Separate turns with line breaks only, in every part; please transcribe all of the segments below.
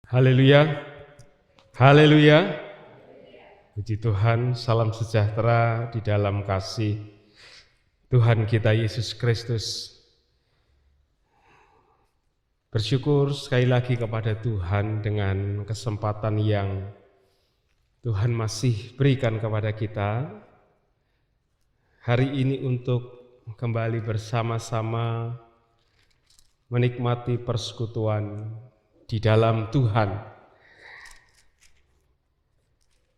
Haleluya, haleluya. Puji Tuhan, salam sejahtera di dalam kasih Tuhan kita Yesus Kristus. Bersyukur sekali lagi kepada Tuhan dengan kesempatan yang Tuhan masih berikan kepada kita hari ini untuk kembali bersama-sama menikmati persekutuan di dalam Tuhan.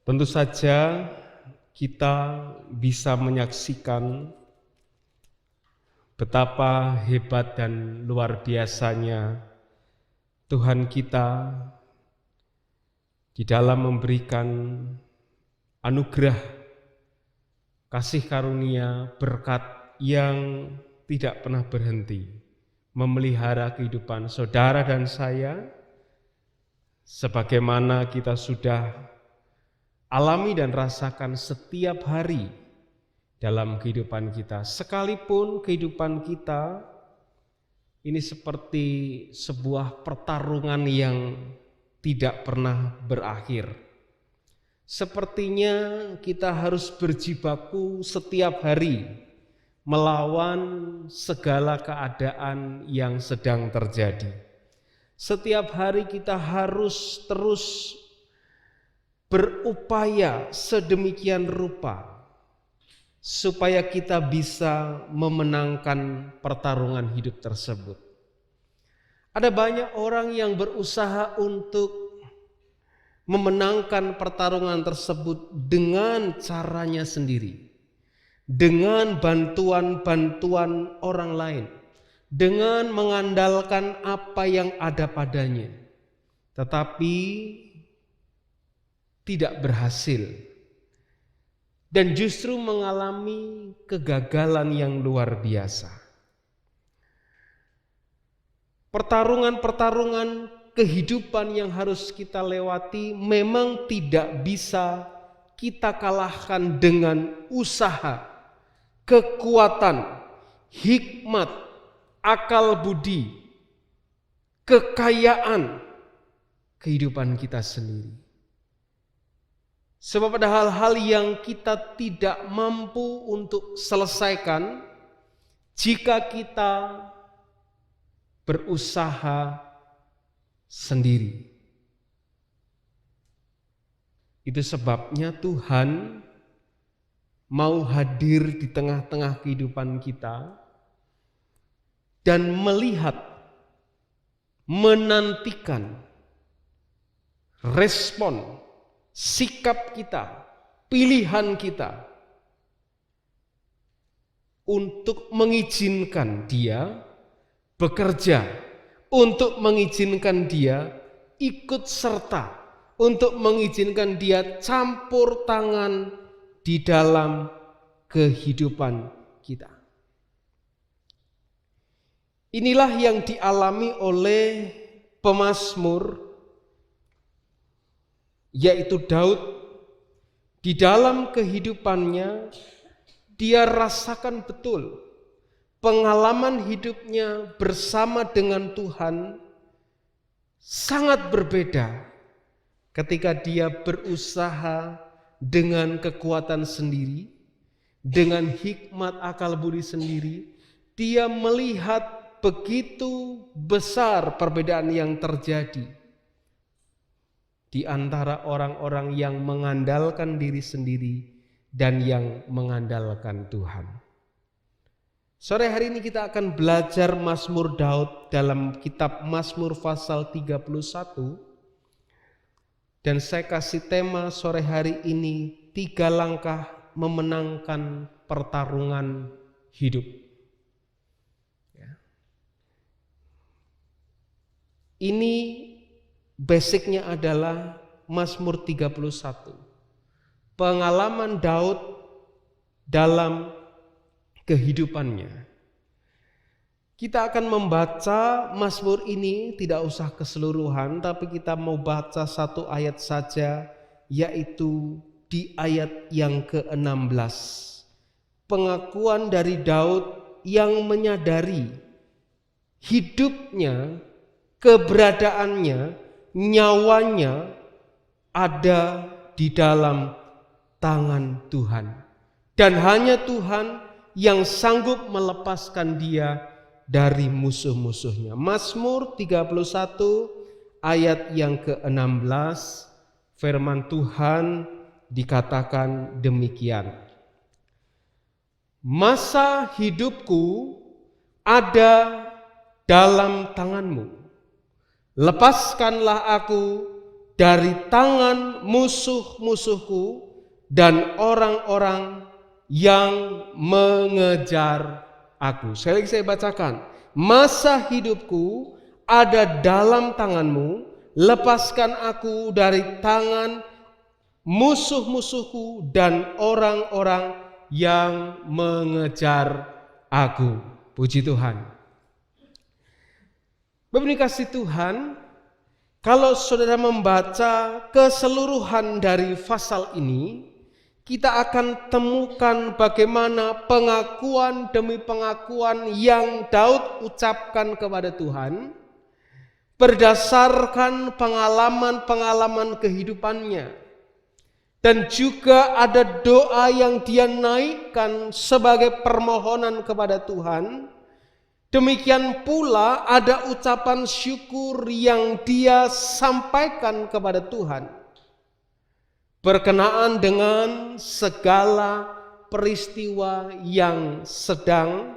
Tentu saja kita bisa menyaksikan betapa hebat dan luar biasanya Tuhan kita di dalam memberikan anugerah, kasih karunia, berkat yang tidak pernah berhenti memelihara kehidupan saudara dan saya, sebagaimana kita sudah alami dan rasakan setiap hari dalam kehidupan kita. Sekalipun kehidupan kita ini seperti sebuah pertarungan yang tidak pernah berakhir. Sepertinya kita harus berjibaku setiap hari melawan segala keadaan yang sedang terjadi. Setiap hari kita harus terus berupaya sedemikian rupa supaya kita bisa memenangkan pertarungan hidup tersebut. Ada banyak orang yang berusaha untuk memenangkan pertarungan tersebut dengan caranya sendiri, dengan bantuan-bantuan orang lain, dengan mengandalkan apa yang ada padanya, tetapi tidak berhasil dan justru mengalami kegagalan yang luar biasa. Pertarungan-pertarungan kehidupan yang harus kita lewati memang tidak bisa kita kalahkan dengan usaha, kekuatan, hikmat, akal budi, kekayaan kehidupan kita sendiri. Sebab ada hal-hal yang kita tidak mampu untuk selesaikan jika kita berusaha sendiri. Itu sebabnya Tuhan mau hadir di tengah-tengah kehidupan kita dan melihat, menantikan respon, sikap kita, pilihan kita untuk mengizinkan Dia bekerja, untuk mengizinkan Dia ikut serta, untuk mengizinkan Dia campur tangan di dalam kehidupan kita. Inilah yang dialami oleh pemazmur, yaitu Daud. Di dalam kehidupannya dia rasakan betul pengalaman hidupnya bersama dengan Tuhan sangat berbeda ketika dia berusaha dengan kekuatan sendiri, dengan hikmat akal budi sendiri. Dia melihat begitu besar perbedaan yang terjadi di antara orang-orang yang mengandalkan diri sendiri dan yang mengandalkan Tuhan. Sore hari ini kita akan belajar Mazmur Daud dalam kitab Mazmur pasal 31. Dan saya kasih tema sore hari ini 3 langkah memenangkan pertarungan hidup. Ini basicnya adalah Mazmur 31. Pengalaman Daud dalam kehidupannya. Kita akan membaca Mazmur ini tidak usah keseluruhan, tapi kita mau baca satu ayat saja, yaitu di ayat yang ke-16. Pengakuan dari Daud yang menyadari hidupnya, keberadaannya nyawanya ada di dalam tangan Tuhan. Dan hanya Tuhan yang sanggup melepaskan dia dari musuh-musuhnya. Mazmur 31 ayat yang ke-16, firman Tuhan dikatakan demikian. Masa hidupku ada dalam tanganmu. Lepaskanlah aku dari tangan musuh-musuhku dan orang-orang yang mengejar aku. Sekali lagi saya bacakan. Masa hidupku ada dalam tanganmu. Lepaskan aku dari tangan musuh-musuhku dan orang-orang yang mengejar aku. Puji Tuhan. Bapak kasih Tuhan, kalau saudara membaca keseluruhan dari pasal ini, kita akan temukan bagaimana pengakuan demi pengakuan yang Daud ucapkan kepada Tuhan berdasarkan pengalaman-pengalaman kehidupannya. Dan juga ada doa yang dia naikkan sebagai permohonan kepada Tuhan. Demikian pula ada ucapan syukur yang dia sampaikan kepada Tuhan berkenaan dengan segala peristiwa yang sedang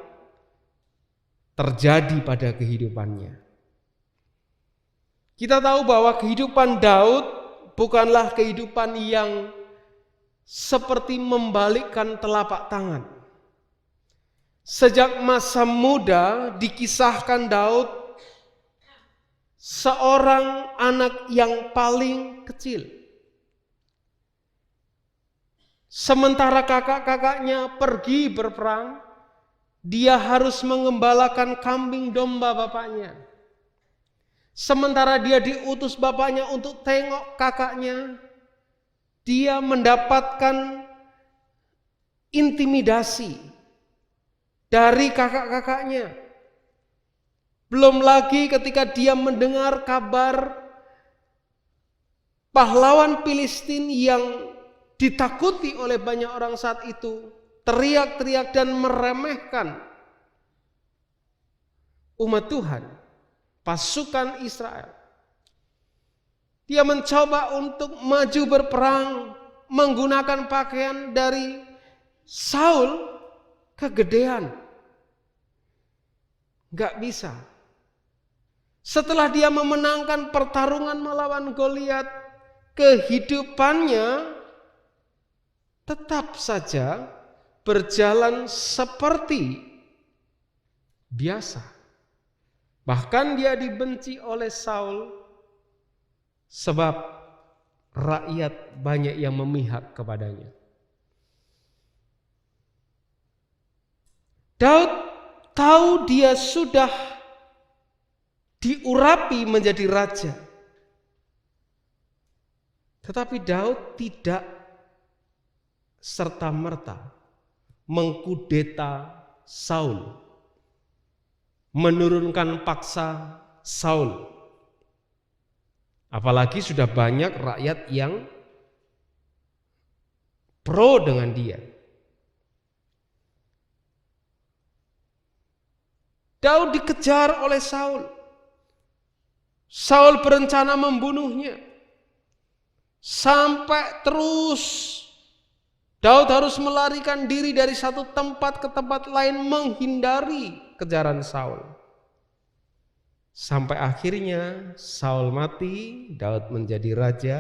terjadi pada kehidupannya. Kita tahu bahwa kehidupan Daud bukanlah kehidupan yang seperti membalikkan telapak tangan. Sejak masa muda dikisahkan Daud seorang anak yang paling kecil. Sementara kakak-kakaknya pergi berperang, dia harus mengembalakan kambing domba bapaknya. Sementara dia diutus bapaknya untuk tengok kakaknya, dia mendapatkan intimidasi dari kakak-kakaknya. Belum lagi ketika dia mendengar kabar pahlawan Filistin yang ditakuti oleh banyak orang saat itu, teriak-teriak dan meremehkan umat Tuhan, pasukan Israel. Dia mencoba untuk maju berperang menggunakan pakaian dari Saul, kegedean. Gak bisa. Setelah dia memenangkan pertarungan melawan Goliat, kehidupannya tetap saja berjalan seperti biasa. Bahkan dia dibenci oleh Saul sebab rakyat banyak yang memihak kepadanya. Daud tahu dia sudah diurapi menjadi raja. Tetapi Daud tidak serta-merta mengkudeta Saul, menurunkan paksa Saul. Apalagi sudah banyak rakyat yang pro dengan dia. Daud dikejar oleh Saul. Saul berencana membunuhnya. Sampai terus Daud harus melarikan diri dari satu tempat ke tempat lain menghindari kejaran Saul. Sampai akhirnya Saul mati, Daud menjadi raja.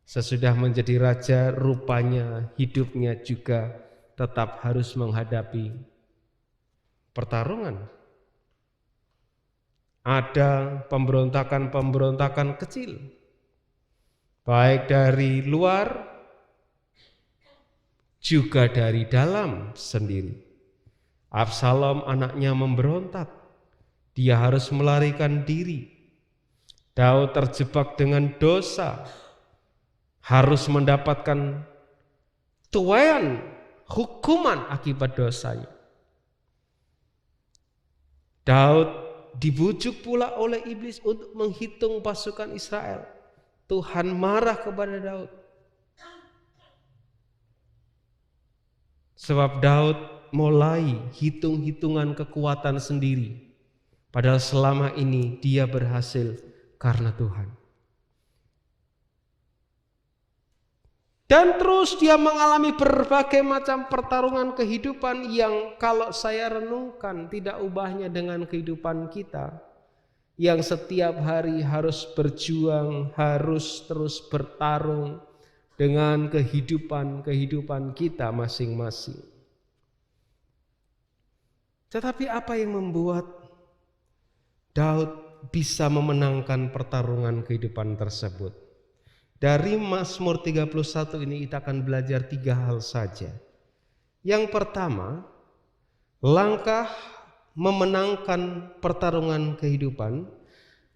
Sesudah menjadi raja, rupanya hidupnya juga tetap harus menghadapi pertarungan. Ada pemberontakan-pemberontakan kecil, baik dari luar juga dari dalam sendiri. Absalom anaknya memberontak, dia harus melarikan diri. Daud terjebak dengan dosa, harus mendapatkan tuaian hukuman akibat dosanya. Daud dibujuk pula oleh iblis untuk menghitung pasukan Israel. Tuhan marah kepada Daud. Sebab Daud mulai hitung-hitungan kekuatan sendiri. Padahal selama ini dia berhasil karena Tuhan. Dan terus dia mengalami berbagai macam pertarungan kehidupan yang kalau saya renungkan tidak ubahnya dengan kehidupan kita. Yang setiap hari harus berjuang, harus terus bertarung dengan kehidupan kita masing-masing. Tetapi apa yang membuat Daud bisa memenangkan pertarungan kehidupan tersebut? Dari Mazmur 31 ini kita akan belajar 3 hal saja. Yang pertama, langkah memenangkan pertarungan kehidupan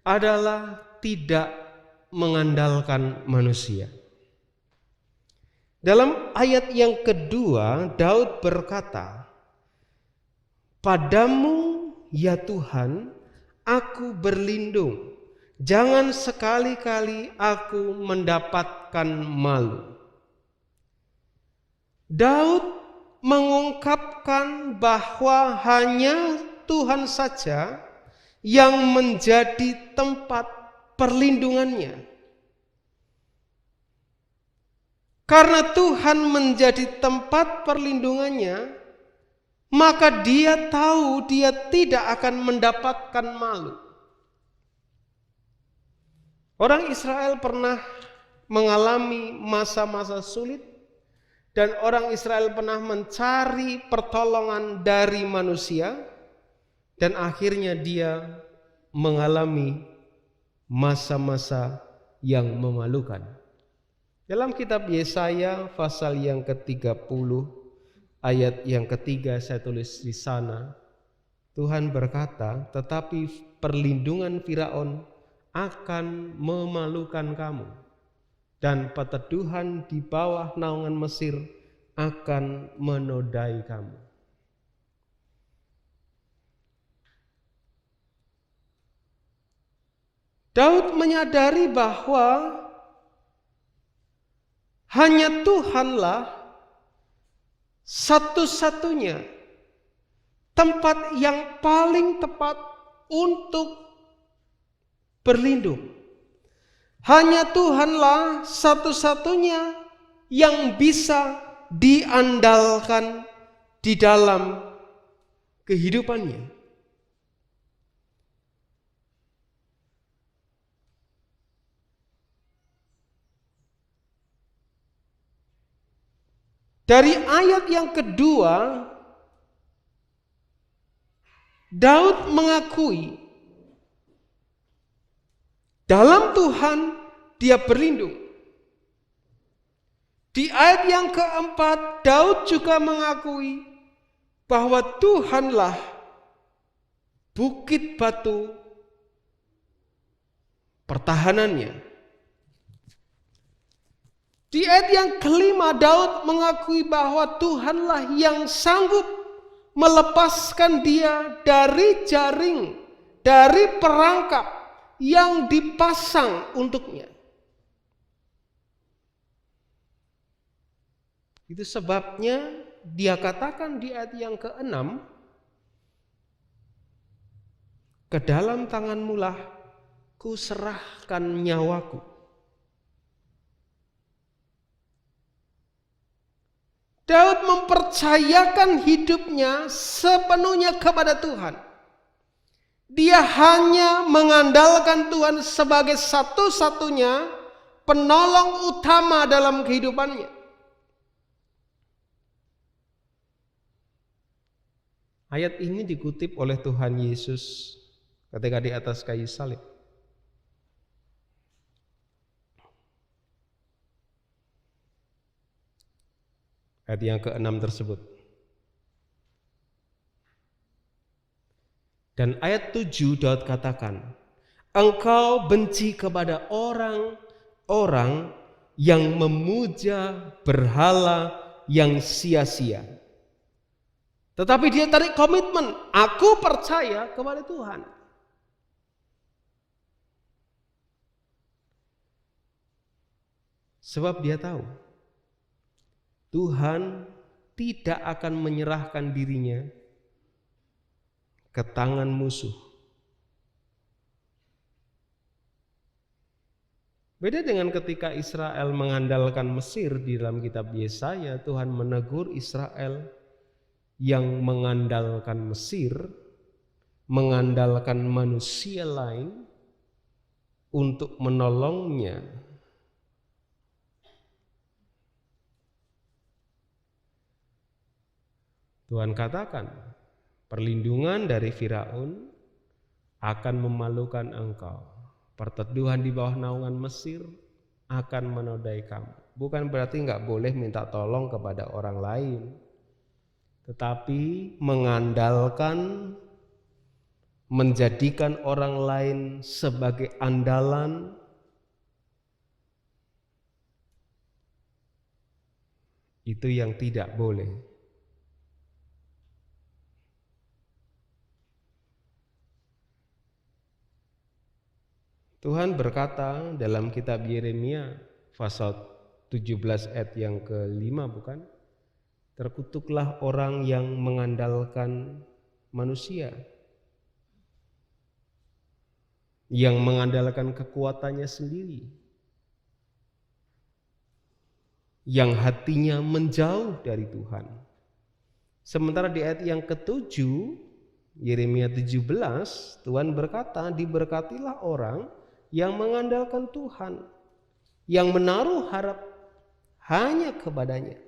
adalah tidak mengandalkan manusia. Dalam ayat yang kedua, Daud berkata, "Padamu ya Tuhan, aku berlindung. Jangan sekali-kali aku mendapatkan malu." Daud mengungkapkan bahwa hanya Tuhan saja yang menjadi tempat perlindungannya. Karena Tuhan menjadi tempat perlindungannya, maka dia tahu dia tidak akan mendapatkan malu. Orang Israel pernah mengalami masa-masa sulit, dan orang Israel pernah mencari pertolongan dari manusia, dan akhirnya dia mengalami masa-masa yang memalukan. Dalam kitab Yesaya pasal yang ke-30 ayat yang ketiga saya tulis di sana, Tuhan berkata, "Tetapi perlindungan Firaun akan memalukan kamu, dan peteduhan di bawah naungan Mesir akan menodai kamu." Daud menyadari bahwa hanya Tuhanlah satu-satunya tempat yang paling tepat untuk berlindung. Hanya Tuhanlah satu-satunya yang bisa diandalkan di dalam kehidupannya. Dari ayat yang kedua, Daud mengakui dalam Tuhan dia berlindung. Di ayat yang keempat, Daud juga mengakui bahwa Tuhanlah bukit batu pertahanannya. Di ayat yang kelima, Daud mengakui bahwa Tuhanlah yang sanggup melepaskan dia dari jaring, dari perangkap yang dipasang untuknya. Itu sebabnya dia katakan di ayat yang ke-6, "Ke dalam tanganmu-lah ku serahkan nyawaku." Daud mempercayakan hidupnya sepenuhnya kepada Tuhan. Dia hanya mengandalkan Tuhan sebagai satu-satunya penolong utama dalam kehidupannya. Ayat ini dikutip oleh Tuhan Yesus ketika di atas kayu salib. Ayat yang ke-6 tersebut. Dan ayat 7 Daud katakan, "Engkau benci kepada orang-orang yang memuja berhala yang sia-sia." Tetapi dia tarik komitmen, "Aku percaya kepada Tuhan." Sebab dia tahu Tuhan tidak akan menyerahkan dirinya ke tangan musuh. Beda dengan ketika Israel mengandalkan Mesir di dalam kitab Yesaya, Tuhan menegur Israel yang mengandalkan Mesir, mengandalkan manusia lain untuk menolongnya. Tuhan katakan, perlindungan dari Firaun akan memalukan engkau. Perteduhan di bawah naungan Mesir akan menodai kamu. Bukan berarti nggak boleh minta tolong kepada orang lain, tetapi mengandalkan, menjadikan orang lain sebagai andalan, itu yang tidak boleh. Tuhan berkata dalam kitab Yeremia pasal 17 ayat yang ke-5, bukan? Terkutuklah orang yang mengandalkan manusia, yang mengandalkan kekuatannya sendiri, yang hatinya menjauh dari Tuhan. Sementara di ayat yang ke-7 Yeremia 17, Tuhan berkata, diberkatilah orang yang mengandalkan Tuhan, yang menaruh harap hanya kepadanya.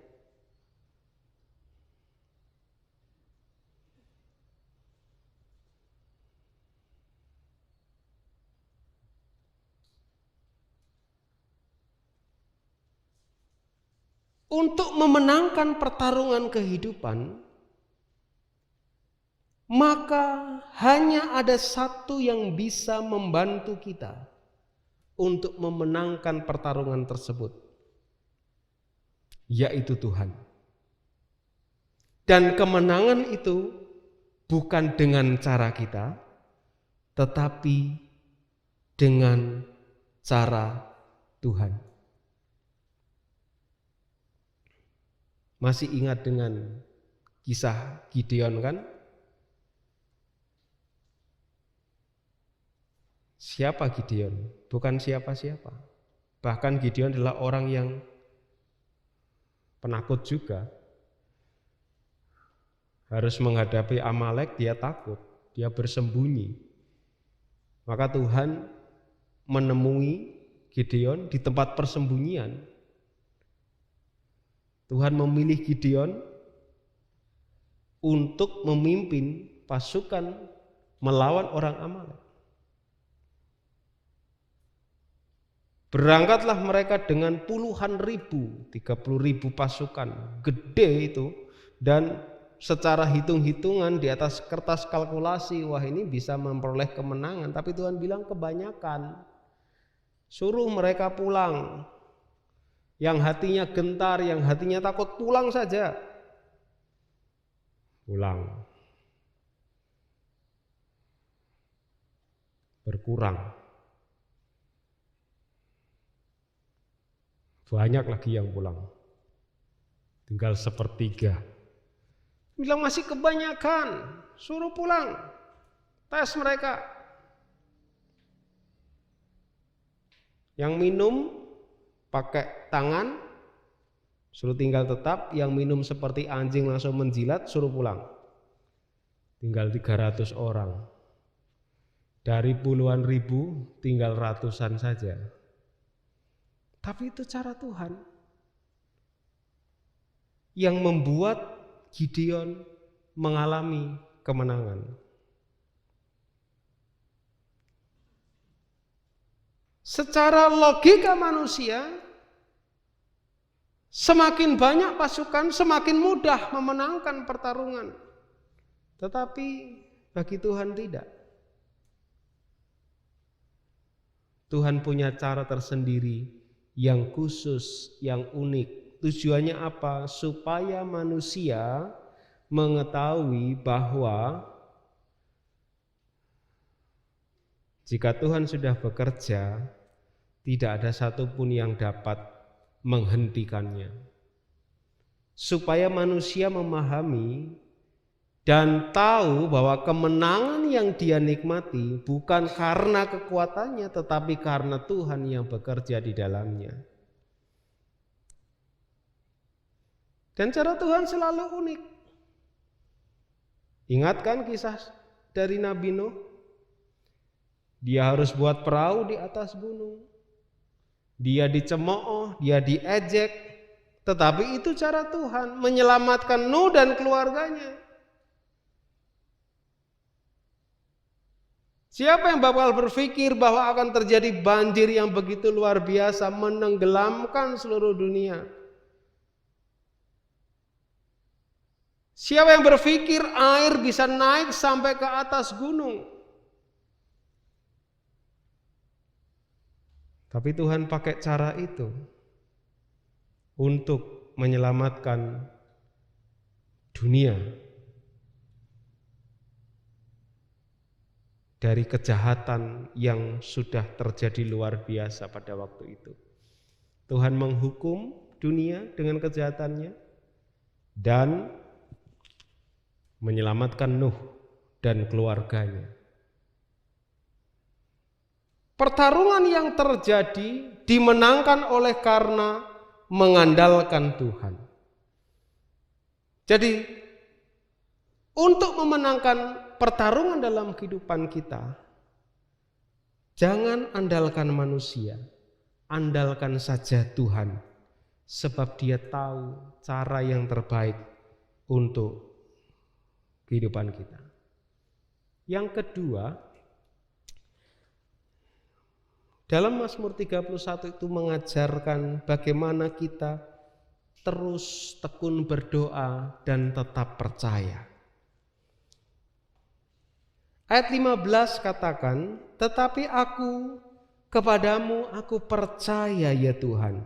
Untuk memenangkan pertarungan kehidupan, maka hanya ada satu yang bisa membantu kita untuk memenangkan pertarungan tersebut, yaitu Tuhan. Dan kemenangan itu bukan dengan cara kita, tetapi dengan cara Tuhan. Masih ingat dengan kisah Gideon, kan? Siapa Gideon? Bukan siapa-siapa. Bahkan Gideon adalah orang yang penakut juga. Harus menghadapi Amalek, dia takut, dia bersembunyi. Maka Tuhan menemui Gideon di tempat persembunyian. Tuhan memilih Gideon untuk memimpin pasukan melawan orang Amalek. Berangkatlah mereka dengan puluhan ribu, 30.000 pasukan, gede itu, dan secara hitung-hitungan di atas kertas kalkulasi, wah ini bisa memperoleh kemenangan, tapi Tuhan bilang kebanyakan. Suruh mereka pulang. Yang hatinya gentar, yang hatinya takut, pulang saja. Pulang. Berkurang. Banyak lagi yang pulang. Tinggal 1/3. Bilang masih kebanyakan, suruh pulang. Tes mereka. Yang minum pakai tangan, suruh tinggal tetap. Yang minum seperti anjing langsung menjilat, suruh pulang. Tinggal 300 orang. Dari puluhan ribu, tinggal ratusan saja. Tapi itu cara Tuhan yang membuat Gideon mengalami kemenangan. Secara logika manusia, semakin banyak pasukan, semakin mudah memenangkan pertarungan. Tetapi bagi Tuhan tidak. Tuhan punya cara tersendiri yang khusus, yang unik. Tujuannya apa? Supaya manusia mengetahui bahwa jika Tuhan sudah bekerja, tidak ada satupun yang dapat menghentikannya. Supaya manusia memahami dan tahu bahwa kemenangan yang dia nikmati bukan karena kekuatannya, tetapi karena Tuhan yang bekerja di dalamnya. Dan cara Tuhan selalu unik. Ingatkan kisah dari Nabi Nuh? Dia harus buat perahu di atas gunung. Dia dicemooh, dia diejek. Tetapi itu cara Tuhan menyelamatkan Nuh dan keluarganya. Siapa yang bakal berpikir bahwa akan terjadi banjir yang begitu luar biasa menenggelamkan seluruh dunia? Siapa yang berpikir air bisa naik sampai ke atas gunung? Tapi Tuhan pakai cara itu untuk menyelamatkan dunia dari kejahatan yang sudah terjadi luar biasa pada waktu itu. Tuhan menghukum dunia dengan kejahatannya dan menyelamatkan Nuh dan keluarganya. Pertarungan yang terjadi dimenangkan oleh karena mengandalkan Tuhan. Jadi untuk memenangkan pertarungan dalam kehidupan kita, jangan andalkan manusia, andalkan saja Tuhan, sebab Dia tahu cara yang terbaik untuk kehidupan kita. Yang kedua, dalam Mazmur 31 itu mengajarkan bagaimana kita terus tekun berdoa dan tetap percaya. Ayat 15 katakan, tetapi aku kepadamu aku percaya ya Tuhan.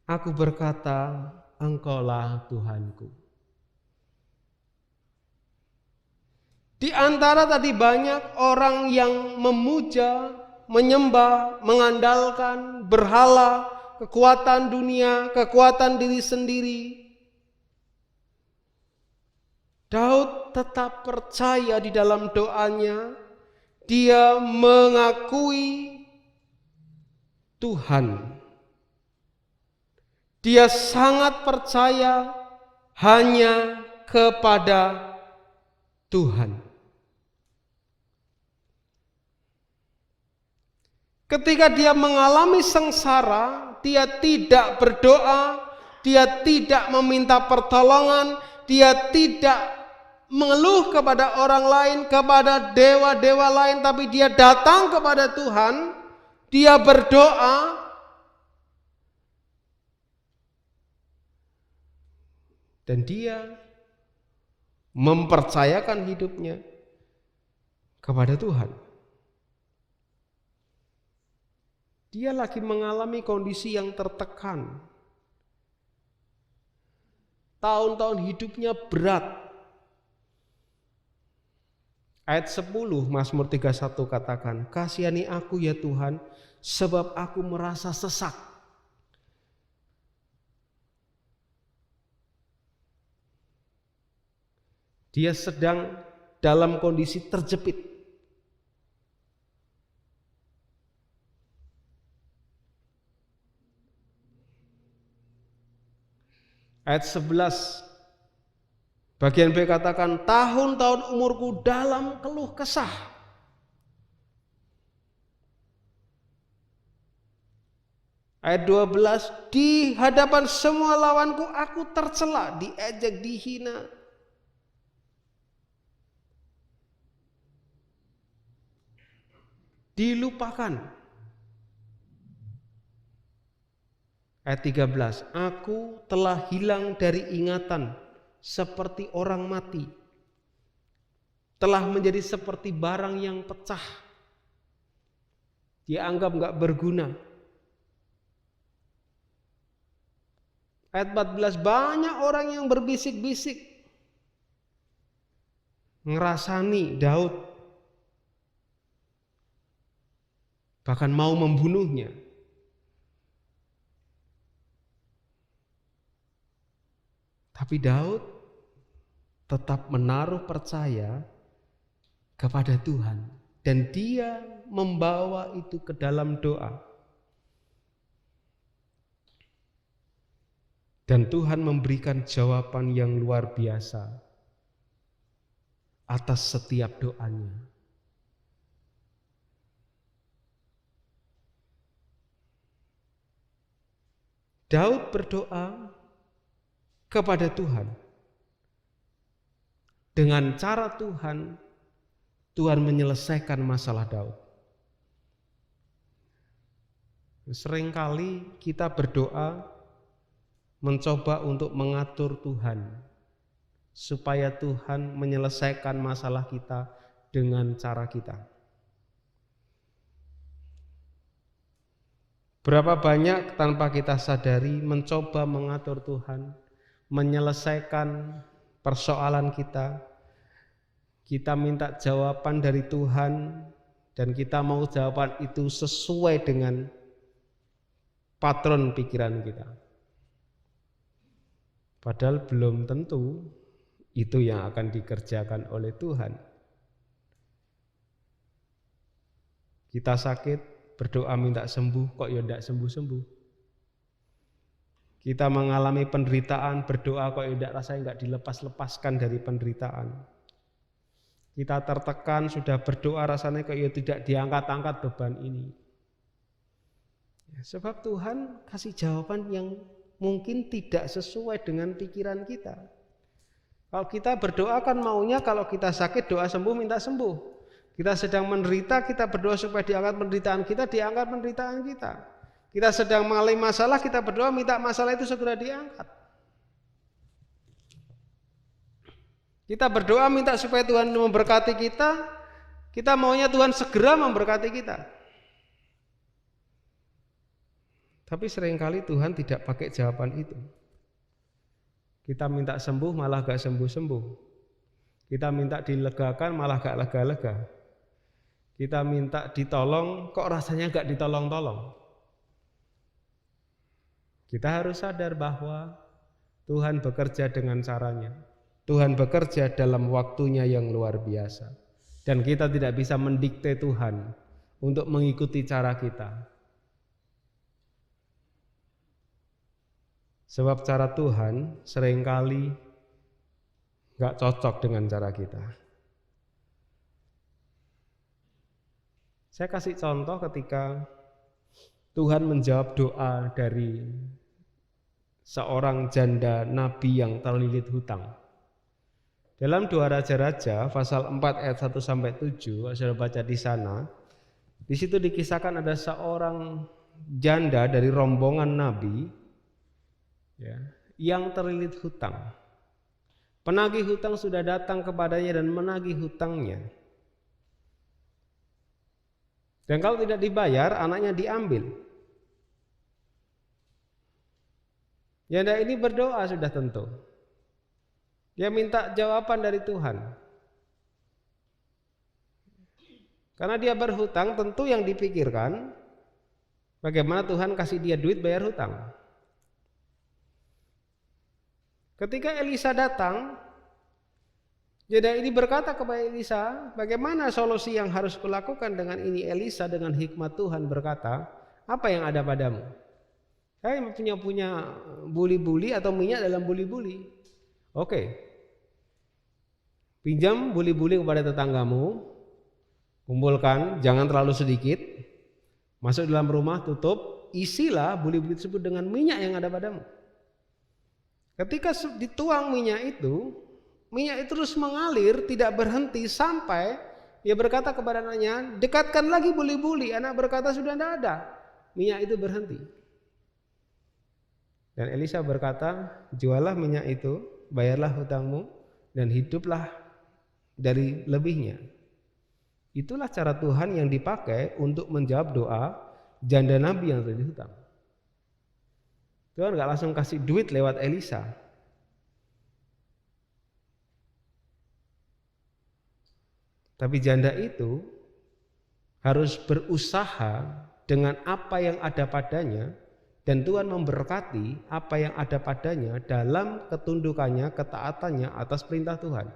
Aku berkata, Engkaulah Tuhanku. Di antara tadi banyak orang yang memuja, menyembah, mengandalkan berhala, kekuatan dunia, kekuatan diri sendiri. Daud tetap percaya di dalam doanya. Dia mengakui Tuhan. Dia sangat percaya hanya kepada Tuhan. Ketika dia mengalami sengsara, dia tidak berdoa, dia tidak meminta pertolongan, dia tidak mengeluh kepada orang lain, kepada dewa-dewa lain, tapi dia datang kepada Tuhan, dia berdoa, dan dia mempercayakan hidupnya kepada Tuhan. Dia lagi mengalami kondisi yang tertekan. Tahun-tahun hidupnya berat. Ayat 10 Mazmur 31 katakan, kasihani aku ya Tuhan, sebab aku merasa sesak. Dia sedang dalam kondisi terjepit. Ayat 11 bagian B katakan, tahun-tahun umurku dalam keluh kesah. Ayat 12, di hadapan semua lawanku aku tercela, diejek, dihina. Dilupakan. Ayat 13, aku telah hilang dari ingatan seperti orang mati. Telah menjadi seperti barang yang pecah. Dia anggap gak berguna. Ayat 14, banyak orang yang berbisik-bisik. Ngerasani Daud. Bahkan mau membunuhnya. Tapi Daud tetap menaruh percaya kepada Tuhan dan dia membawa itu ke dalam doa. Dan Tuhan memberikan jawaban yang luar biasa atas setiap doanya. Daud berdoa kepada Tuhan. Dengan cara Tuhan menyelesaikan masalah Daud. Seringkali kita berdoa mencoba untuk mengatur Tuhan supaya Tuhan menyelesaikan masalah kita dengan cara kita. Berapa banyak tanpa kita sadari mencoba mengatur Tuhan, menyelesaikan persoalan kita. Kita minta jawaban dari Tuhan dan kita mau jawaban itu sesuai dengan patron pikiran kita. Padahal belum tentu itu yang akan dikerjakan oleh Tuhan. Kita sakit, berdoa minta sembuh, kok ya tidak sembuh-sembuh. Kita mengalami penderitaan, berdoa kok ya tidak rasanya enggak dilepas-lepaskan dari penderitaan. Kita tertekan, sudah berdoa rasanya kok ya tidak diangkat-angkat beban ini. Sebab Tuhan kasih jawaban yang mungkin tidak sesuai dengan pikiran kita. Kalau kita berdoa kan maunya kalau kita sakit doa sembuh minta sembuh. Kita sedang menderita kita berdoa supaya diangkat penderitaan kita, diangkat penderitaan kita. Kita sedang mengalami masalah kita berdoa minta masalah itu segera diangkat. Kita berdoa minta supaya Tuhan memberkati kita maunya Tuhan segera memberkati kita. Tapi seringkali Tuhan tidak pakai jawaban itu. Kita minta sembuh malah gak sembuh-sembuh. Kita minta dilegakan malah gak lega-lega. Kita minta ditolong kok rasanya gak ditolong-tolong. Kita harus sadar bahwa Tuhan bekerja dengan caranya. Tuhan bekerja dalam waktunya yang luar biasa. Dan kita tidak bisa mendikte Tuhan untuk mengikuti cara kita. Sebab cara Tuhan seringkali gak cocok dengan cara kita. Saya kasih contoh ketika Tuhan menjawab doa dari seorang janda nabi yang terlilit hutang. Dalam 2 Raja-Raja pasal 4 ayat 1 sampai 7, Saudara baca di sana. Di situ dikisahkan ada seorang janda dari rombongan nabi yang terlilit hutang. Penagih hutang sudah datang kepadanya dan menagih hutangnya. Dan kalau tidak dibayar, anaknya diambil. Janda ini berdoa sudah tentu. Dia minta jawaban dari Tuhan. Karena dia berhutang, tentu yang dipikirkan bagaimana Tuhan kasih dia duit bayar hutang. Ketika Elisa datang, janda ini berkata kepada Elisa, bagaimana solusi yang harus kulakukan dengan ini? Elisa dengan hikmat Tuhan berkata, apa yang ada padamu? Saya punya buli-buli atau minyak dalam buli-buli. Oke. Pinjam buli-buli kepada tetanggamu, kumpulkan, jangan terlalu sedikit. Masuk dalam rumah, tutup, isilah buli-buli tersebut dengan minyak yang ada padamu. Ketika dituang minyak itu terus mengalir, tidak berhenti sampai dia berkata kepada anaknya, dekatkan lagi buli-buli. Anak berkata sudah tidak ada. Minyak itu berhenti. Dan Elisa berkata, jualah minyak itu, bayarlah hutangmu, dan hiduplah dari lebihnya. Itulah cara Tuhan yang dipakai untuk menjawab doa janda nabi yang terlilit hutang. Tuhan gak langsung kasih duit lewat Elisa. Tapi janda itu harus berusaha dengan apa yang ada padanya Dan Tuhan memberkati apa yang ada padanya dalam ketundukannya, ketaatannya atas perintah Tuhan.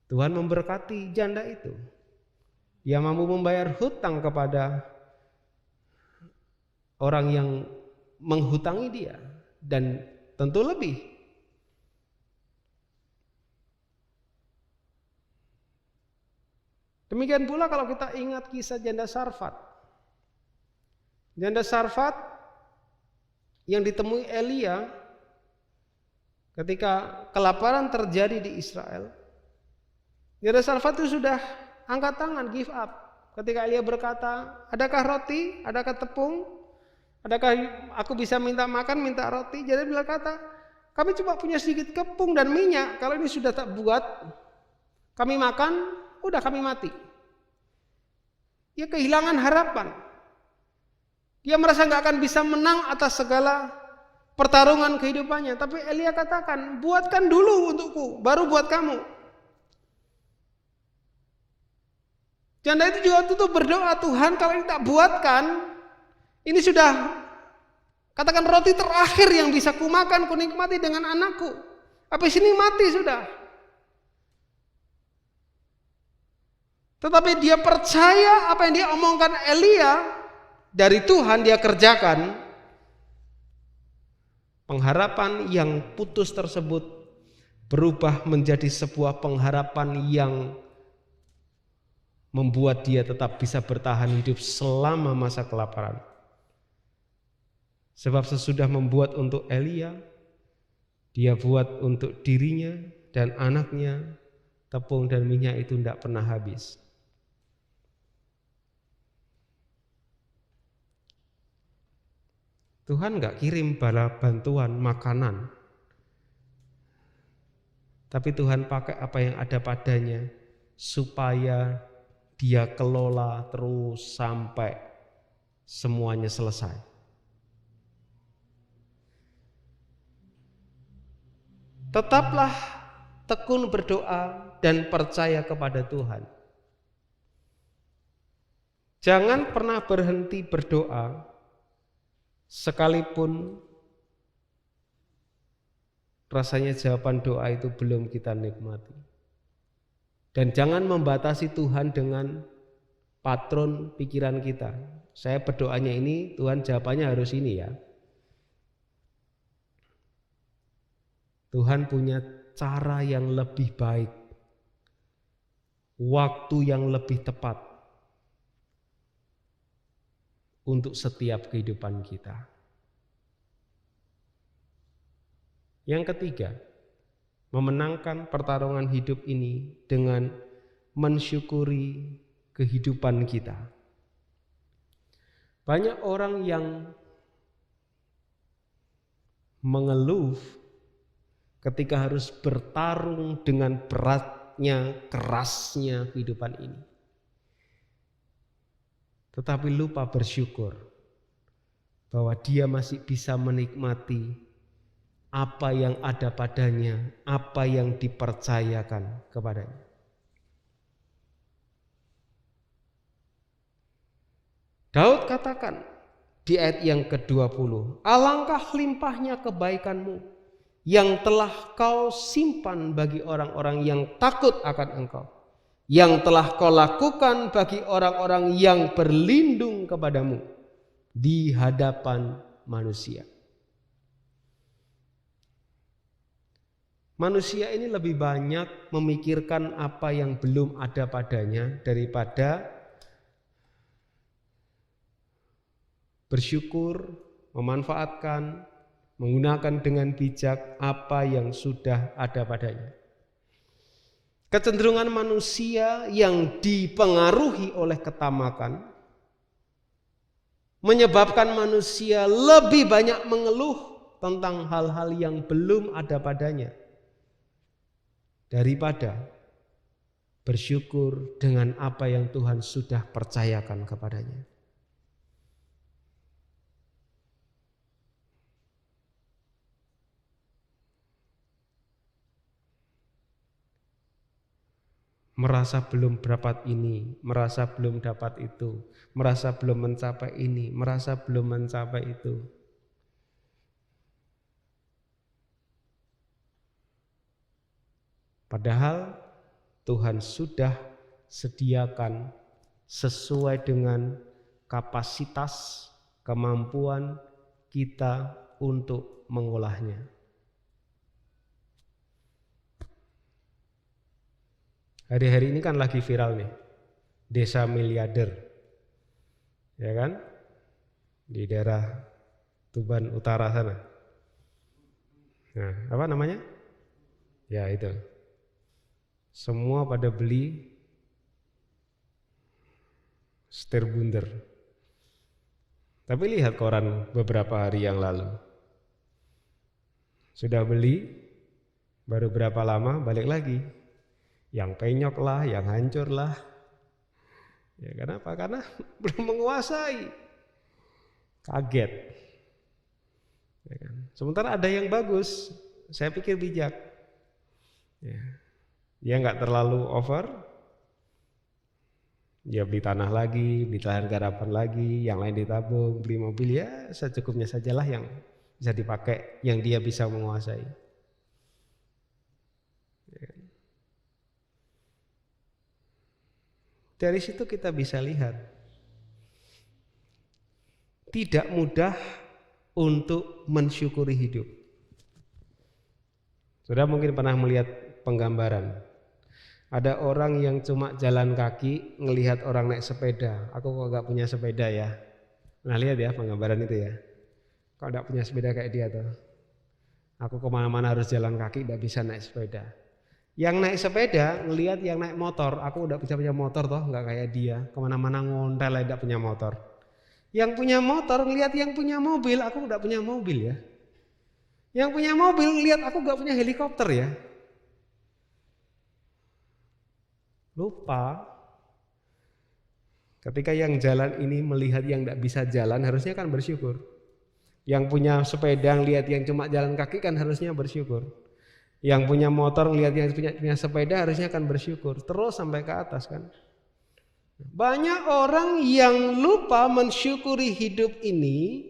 Tuhan memberkati janda itu. Dia mampu membayar hutang kepada orang yang menghutangi dia, dan tentu lebih. Demikian pula kalau kita ingat kisah janda Sarfat. Janda Sarfat yang ditemui Elia ketika kelaparan terjadi di Israel. Janda Sarfat itu sudah angkat tangan, give up. Ketika Elia berkata, adakah roti, adakah tepung, adakah aku bisa minta makan, minta roti. Jadi dia berkata, kami cuma punya sedikit tepung dan minyak. Kalau ini sudah tak buat, kami makan, udah kami mati. Dia kehilangan harapan. Dia merasa nggak akan bisa menang atas segala pertarungan kehidupannya. Tapi Elia katakan, buatkan dulu untukku, baru buat kamu. Janda itu juga tutup berdoa, Tuhan kalau ini tak buatkan, ini sudah katakan roti terakhir yang bisa kumakan, kunikmati dengan anakku. Habis ini mati sudah. Tetapi dia percaya apa yang dia omongkan Elia, dari Tuhan dia kerjakan. Pengharapan yang putus tersebut berubah menjadi sebuah pengharapan yang membuat dia tetap bisa bertahan hidup selama masa kelaparan. Sebab sesudah membuat untuk Elia, dia buat untuk dirinya dan anaknya, tepung dan minyak itu tidak pernah habis. Tuhan gak kirim bala bantuan makanan, tapi Tuhan pakai apa yang ada padanya supaya dia kelola terus sampai semuanya selesai. Tetaplah tekun berdoa dan percaya kepada Tuhan. Jangan pernah berhenti berdoa sekalipun rasanya jawaban doa itu belum kita nikmati. Dan jangan membatasi Tuhan dengan patron pikiran kita. Saya berdoanya ini, Tuhan jawabannya harus ini ya. Tuhan punya cara yang lebih baik, waktu yang lebih tepat untuk setiap kehidupan kita. Yang ketiga, memenangkan pertarungan hidup ini dengan mensyukuri kehidupan kita. Banyak orang yang mengeluh ketika harus bertarung dengan beratnya, kerasnya kehidupan ini. Tetapi lupa bersyukur bahwa dia masih bisa menikmati apa yang ada padanya, apa yang dipercayakan kepadanya. Daud katakan di ayat yang ke-20, alangkah limpahnya kebaikanmu yang telah kau simpan bagi orang-orang yang takut akan engkau, yang telah kau lakukan bagi orang-orang yang berlindung kepadamu di hadapan manusia. Manusia ini lebih banyak memikirkan apa yang belum ada padanya daripada bersyukur, memanfaatkan, menggunakan dengan bijak apa yang sudah ada padanya. Kecenderungan manusia yang dipengaruhi oleh ketamakan menyebabkan manusia lebih banyak mengeluh tentang hal-hal yang belum ada padanya daripada bersyukur dengan apa yang Tuhan sudah percayakan kepadanya. merasa belum dapat ini, merasa belum dapat itu, merasa belum mencapai ini, merasa belum mencapai itu. Padahal Tuhan sudah sediakan sesuai dengan kapasitas, kemampuan kita untuk mengolahnya. Hari-hari ini kan lagi viral nih, desa miliarder, ya kan? Di daerah Tuban Utara sana. Nah, apa namanya? Ya itu. Semua pada beli setir bundar. Tapi lihat koran beberapa hari yang lalu. Sudah beli, baru berapa lama balik lagi. Yang penyok lah, yang hancur lah. Ya kenapa? Karena belum menguasai. Kaget. Ya kan? Sementara ada yang bagus, saya pikir bijak. Ya. Dia nggak terlalu over. Ya beli tanah lagi, beli lahan garapan lagi, yang lain ditabung, beli mobil ya secukupnya sajalah yang bisa dipakai, yang dia bisa menguasai. Ya. Dari situ kita bisa lihat tidak mudah untuk mensyukuri hidup. Sudah mungkin pernah melihat penggambaran. Ada orang yang cuma jalan kaki ngelihat orang naik sepeda. Aku kok gak punya sepeda ya. Nah lihat ya penggambaran itu ya. Kok gak punya sepeda kayak dia tuh. Aku kemana-mana harus jalan kaki, gak bisa naik sepeda. Yang naik sepeda ngelihat yang naik motor. Aku udah bisa punya motor toh, gak kayak dia. Kemana-mana ngontel aja gak punya motor. Yang punya motor ngelihat yang punya mobil. Aku udah punya mobil ya. Yang punya mobil ngelihat aku gak punya helikopter ya. Lupa ketika yang jalan ini melihat yang tidak bisa jalan harusnya kan bersyukur. Yang punya sepeda lihat yang cuma jalan kaki kan harusnya bersyukur. Yang punya motor lihat yang punya sepeda harusnya kan bersyukur. Terus sampai ke atas kan. Banyak orang yang lupa mensyukuri hidup ini.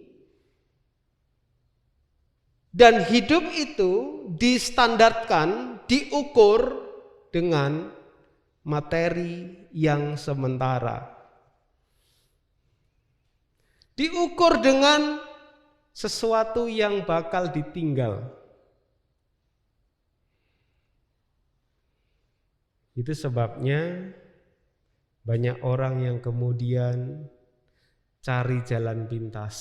Dan hidup itu distandarkan, diukur dengan materi yang sementara. Diukur dengan sesuatu yang bakal ditinggal. Itu sebabnya banyak orang yang kemudian cari jalan pintas.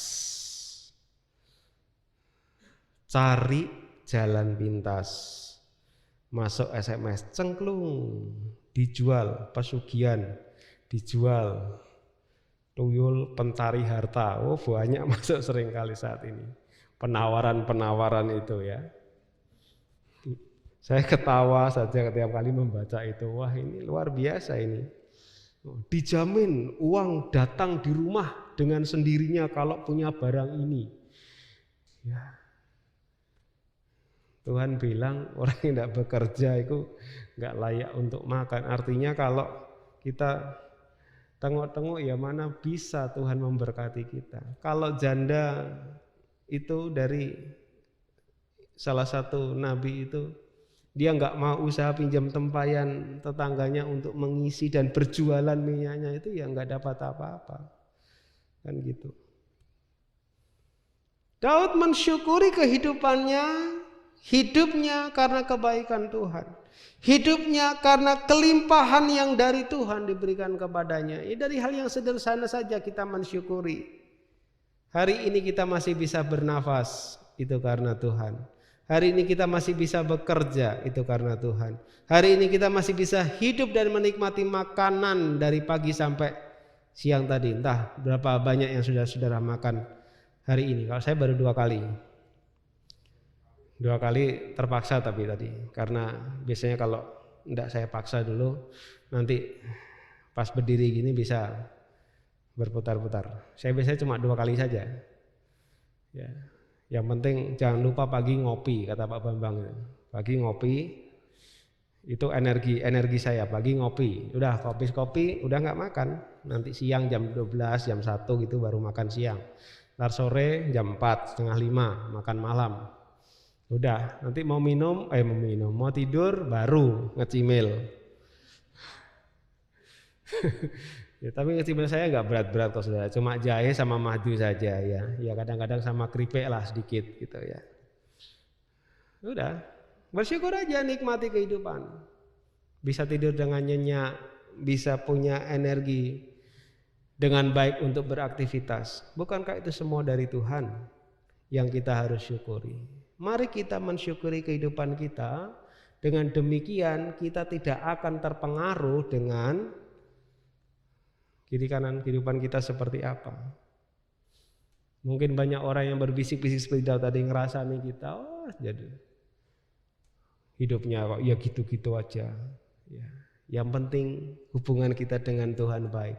Cari jalan pintas. Masuk SMS cengklung. Dijual pesugihan, dijual tuyul pencari harta. Oh banyak masuk sering kali saat ini penawaran-penawaran itu ya. Saya ketawa saja setiap kali membaca itu. Wah ini luar biasa ini. Dijamin uang datang di rumah dengan sendirinya kalau punya barang ini. Ya. Tuhan bilang orang yang tidak bekerja itu nggak layak untuk makan. Artinya kalau kita tengok-tengok ya mana bisa Tuhan memberkati kita. Kalau janda itu dari salah satu nabi itu dia nggak mau usaha pinjam tempayan tetangganya untuk mengisi dan berjualan minyaknya itu ya nggak dapat apa-apa. Kan gitu. Daud mensyukuri kehidupannya. Hidupnya karena kebaikan Tuhan. Hidupnya karena kelimpahan yang dari Tuhan diberikan kepadanya. Ini dari hal yang sederhana saja kita mensyukuri. Hari ini kita masih bisa bernafas, itu karena Tuhan. Hari ini kita masih bisa bekerja, itu karena Tuhan. Hari ini kita masih bisa hidup dan menikmati makanan dari pagi sampai siang tadi. Entah berapa banyak yang sudah saudara makan hari ini. Kalau saya baru 2 kali. 2 kali terpaksa tapi tadi karena biasanya kalau enggak saya paksa dulu nanti pas berdiri gini bisa berputar-putar. Saya biasanya cuma 2 kali saja. Ya. Yang penting jangan lupa pagi ngopi kata Pak Bambang. Pagi ngopi Itu energi saya. Pagi ngopi, udah kopi, udah nggak makan. Nanti siang jam 12, jam 1 gitu baru makan siang. Ntar sore jam 4, setengah 5 makan malam. Udah, nanti mau tidur baru ngecimil. Ya, tapi ngecimil saya nggak berat-berat kok saudara, cuma jahe sama madu saja ya. Ya kadang-kadang sama keripik lah sedikit gitu ya. Udah, bersyukur aja, nikmati kehidupan. Bisa tidur dengan nyenyak, bisa punya energi dengan baik untuk beraktivitas. Bukankah itu semua dari Tuhan yang kita harus syukuri? Mari kita mensyukuri kehidupan kita. Dengan demikian kita tidak akan terpengaruh dengan kiri kanan kehidupan kita seperti apa. Mungkin banyak orang yang berbisik-bisik seperti tadi ngerasa nih kita, jadi hidupnya kok ya gitu-gitu aja. Ya. Yang penting hubungan kita dengan Tuhan baik.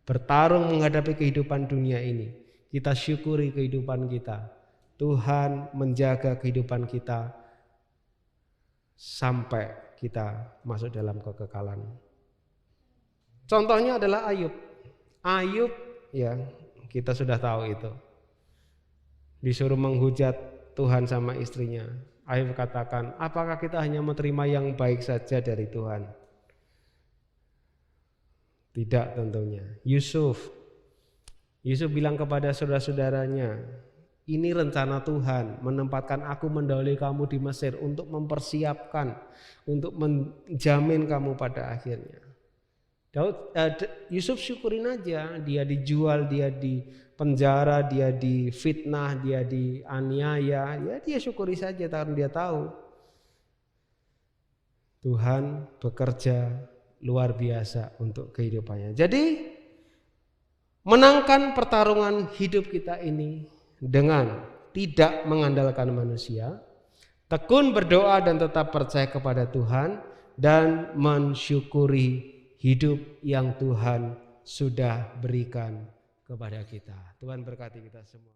Bertarung menghadapi kehidupan dunia ini. Kita syukuri kehidupan kita. Tuhan menjaga kehidupan kita sampai kita masuk dalam kekekalan. Contohnya adalah Ayub. Ayub ya kita sudah tahu itu. Disuruh menghujat Tuhan sama istrinya. Ayub katakan, apakah kita hanya menerima yang baik saja dari Tuhan? Tidak tentunya. Yusuf bilang kepada saudara-saudaranya, ini rencana Tuhan menempatkan aku mendahului kamu di Mesir untuk mempersiapkan, untuk menjamin kamu pada akhirnya. Yusuf syukurin aja, dia dijual, dia di penjara, dia difitnah, dia dianiaya, ya dia syukuri saja karena dia tahu Tuhan bekerja luar biasa untuk kehidupannya. Jadi menangkan pertarungan hidup kita ini dengan tidak mengandalkan manusia, tekun berdoa dan tetap percaya kepada Tuhan, dan mensyukuri hidup yang Tuhan sudah berikan kepada kita. Tuhan berkati kita semua.